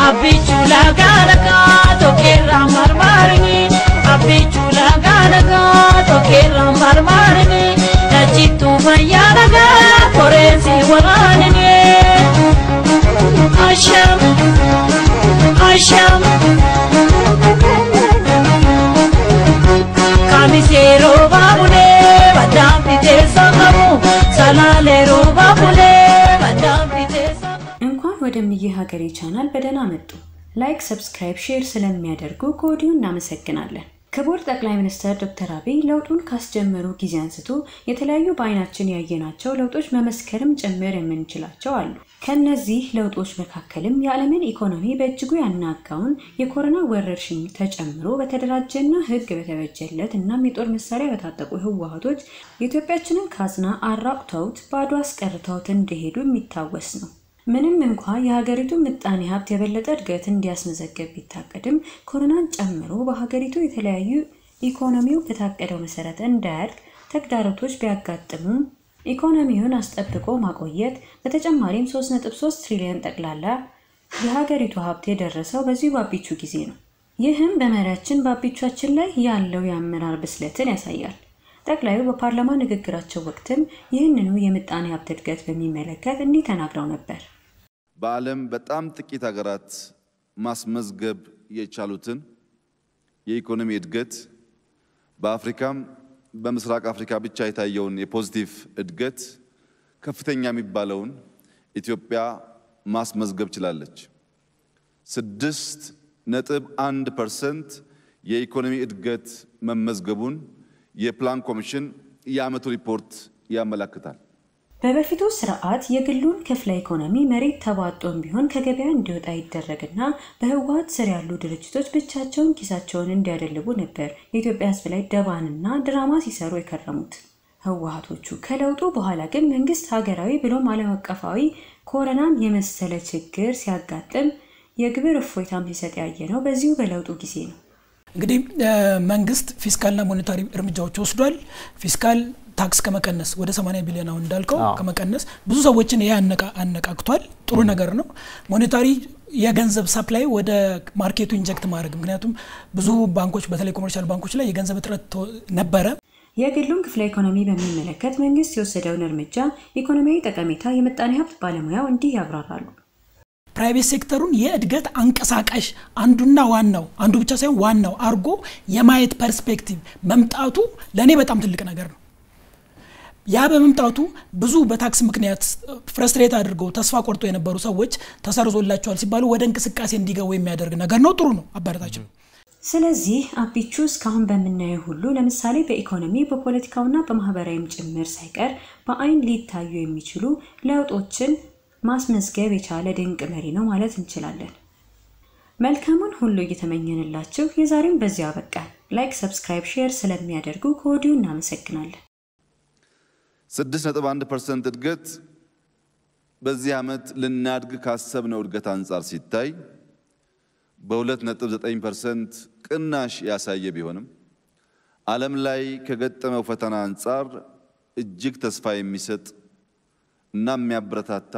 Abichula galaga tokera marmarni Abichula galaga tokera marmarni Najitu mayalaga forensi walanni Asham Kamisero babule badam pite sakamu salalero babule badam pite sakamu እንኳን ወደምዬ ሀገሬ ቻናል በደህና መጡ ላይክ ሰብስክራይብ ሼር ስለሚያደርጉ ኮዲውን እናመሰግናለን ክቡር ጠቅላይ ሚኒስትር ዶክተር አብይ ለውጡን ካስጀመሩ ጊዜ አንስቶ የተለያዩ ባይናችን ያየናቸው ለውጦች መመስከርም ጭምር የምንችላቸው አሉ ከነዚህ ለውጦች መካከልም የዓለምን ኢኮኖሚ በእጅጉ ያናጋውን የኮሮና ወረርሽኝ ተጨምሮ በተደራጀና ህግ በተበጀለት እና የጦር መሳሪያ በታጠቁ ህወሓቶች የኢትዮጵያችንን ካዝና አራቁተውት ባዶ አስቀርተውት እንደሄዱ የሚታወስ ነው ምንም እንኳን የሀገሪቱ ምጣኔ ሀብት የበለጠ እድገት እንዲያስመዘግብ ቢታቀድም ኮሮናን ጨምሮ በሀገሪቱ የተለያዩ ኢኮኖሚው በታቀደው መሰረት እንዳያድግ ተግዳሮቶች ቢያጋጥሙም ኢኮኖሚውን አስጠብቆ ማቆየት በተጨማሪም 3.3 ትሪሊዮን ጠቅላላ የሀገሪቱ ሀብት የደረሰው በዚህ ባቢቹ ጊዜ ነው ይህም በመሪያችን ባቢቹአችን ላይ ያለው የአመራር ብስለትን ያሳያል ጠቅላዩ በፓርላማ ንግግራቸው ወቅትም ይህንኑ የምጣኔ ሀብት እድገት በሚመለከት እንዲህ ተናግረው ነበር በዓለም በጣም ጥቂት ሀገራት ማስመዝገብ የቻሉትን የኢኮኖሚ እድገት በአፍሪካም በምስራቅ አፍሪካ ብቻ የታየውን የፖዚቲቭ እድገት ከፍተኛ የሚባለውን ኢትዮጵያ ማስመዝገብ ችላለች 6.1% የኢኮኖሚ እድገት መመዝገቡን የፕላን ኮሚሽን የአመቱ ሪፖርት ያመለክታል በበፊቱ ስርዓት የግሉን ክፍለ ኢኮኖሚ መሬት ተባጦም ቢሆን ከገበያ እንዲወጣ ይደረግና በህወሓት ስር ያሉ ድርጅቶች ብቻቸውን ኪሳቸውን እንዲያደልቡ ነበር የኢትዮጵያ ህዝብ ላይ ደባንና ድራማ ሲሰሩ የከረሙት ህወሓቶቹ ከለውጡ በኋላ ግን መንግስት ሀገራዊ ብሎም ዓለም አቀፋዊ ኮሮናን የመሰለ ችግር ሲያጋጥም የግብር እፎይታም ሲሰጥ ያየነው በዚሁ በለውጡ ጊዜ ነው እንግዲህ መንግስት ፊስካልና ሞኔታሪ እርምጃዎች ወስዷል ፊስካል ታክስ ከመቀነስ ወደ 80 ቢሊዮን አሁን እንዳልከው ከመቀነስ ብዙ ሰዎችን ያነቃቅቷል ጥሩ ነገር ነው ሞኔታሪ የገንዘብ ሰፕላይ ወደ ማርኬቱ ኢንጀክት ማድረግ ምክንያቱም ብዙ ባንኮች በተለይ ኮመርሻል ባንኮች ላይ የገንዘብ እጥረት ነበረ የግሉን ክፍለ ኢኮኖሚ በሚመለከት መንግስት የወሰደውን እርምጃ ኢኮኖሚያዊ ጠቀሜታ የምጣኔ ሀብት ባለሙያው እንዲህ ያብራራሉ ፕራይቬት ሴክተሩን የእድገት አንቀሳቃሽ አንዱና ዋናው አንዱ ብቻ ሳይሆን ዋናው አርጎ የማየት ፐርስፔክቲቭ መምጣቱ ለኔ በጣም ትልቅ ነገር ነው ያ በመምጣቱ ብዙ በታክስ ምክንያት ፍረስትሬት አድርገው ተስፋ ቆርጦ የነበሩ ሰዎች ተሰርዞላቸዋል ሲባሉ ወደ እንቅስቃሴ እንዲገቡ የሚያደርግ ነገር ነው ጥሩ ነው አባራታችን ስለዚህ አቢቹ እስካሁን በመናየው ሁሉ ለምሳሌ በኢኮኖሚ በፖለቲካውና በማህበራዊም ጭምር ሳይቀር በአይን ሊታዩ የሚችሉ ለውጦችን ማስመዝገብ የቻለ ድንቅ መሪ ነው ማለት እንችላለን መልካሙን ሁሉ እየተመኘንላችሁ የዛሬውን በዚያ በቃ ላይክ ሰብስክራይብ ሼር ስለሚያደርጉ ኮዲው እናመሰግናለን 6.1% እድገት በዚህ አመት ልናድግ ካሰብነው እድገት አንፃር ሲታይ በ2.9% ቅናሽ ያሳየ ቢሆንም ዓለም ላይ ከገጠመው ፈተና አንፃር እጅግ ተስፋ የሚሰጥ እና የሚያበረታታ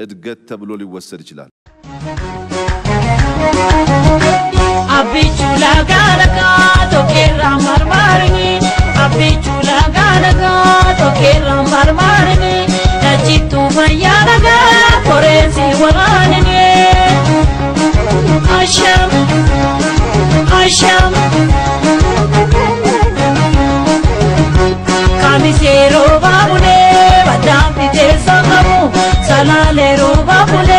እድገት ተብሎ ሊወሰድ ይችላል Abichula galaga tokera marmarni Abichula galaga tokera marmarni Najitu mayalaga forensi walanni Asham Kamisero babule badam pite sakamu salalero babule